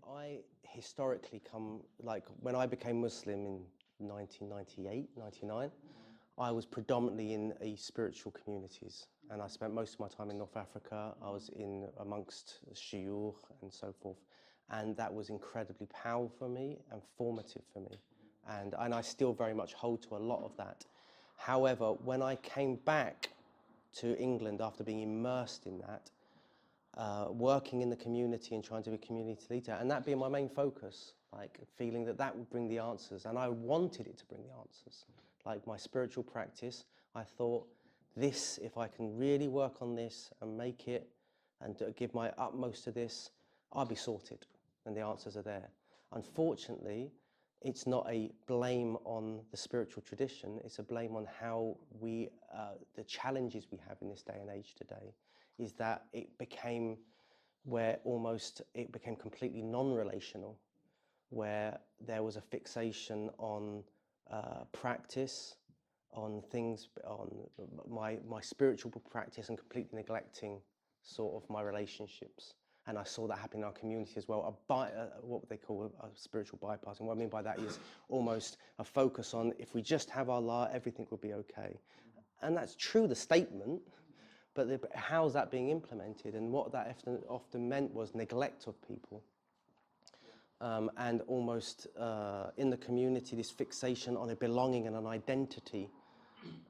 I historically come, like when I became Muslim in 1998, 99, I was predominantly in spiritual communities, and I spent most of my time in North Africa. I was in amongst shuyukh and so forth, and that was incredibly powerful for me and formative for me, and I still very much hold to a lot of that. However, when I came back to England after being immersed in that, working in the community and trying to be a community leader, and that being my main focus, like feeling that that would bring the answers, and I wanted it to bring the answers. Like my spiritual practice, I thought, this, if I can really work on this and make it and give my utmost to this, I'll be sorted, and the answers are there. Unfortunately, it's not a blame on the spiritual tradition, it's a blame on how we, the challenges we have in this day and age today, is that it became where almost it became completely non-relational, where there was a fixation on practice, on things, on my spiritual practice, and completely neglecting sort of my relationships. And I saw that happen in our community as well, what they call a spiritual bypass. And what I mean by that is almost a focus on, if we just have Allah, everything will be okay. And that's true, the statement, but how's that being implemented? And what that often meant was neglect of people. And almost in the community, this fixation on a belonging and an identity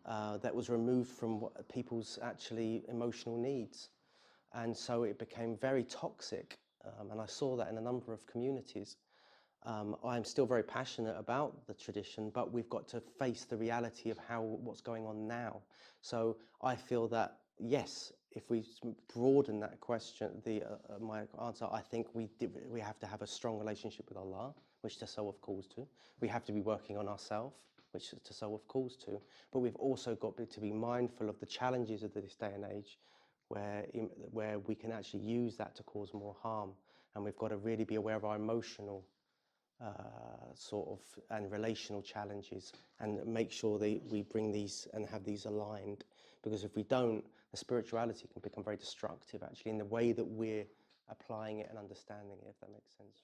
that was removed from people's actually emotional needs. And so it became very toxic, and I saw that in a number of communities. I'm still very passionate about the tradition, but we've got to face the reality of what's going on now. So I feel that, yes, if we broaden that question, my answer, I think we have to have a strong relationship with Allah, which Tasawwuf calls to. We have to be working on ourselves, which Tasawwuf calls to. But we've also got to be mindful of the challenges of this day and age, where we can actually use that to cause more harm. And we've got to really be aware of our emotional and relational challenges, and make sure that we bring these and have these aligned, because if we don't, the spirituality can become very destructive actually in the way that we're applying it and understanding it, if that makes sense.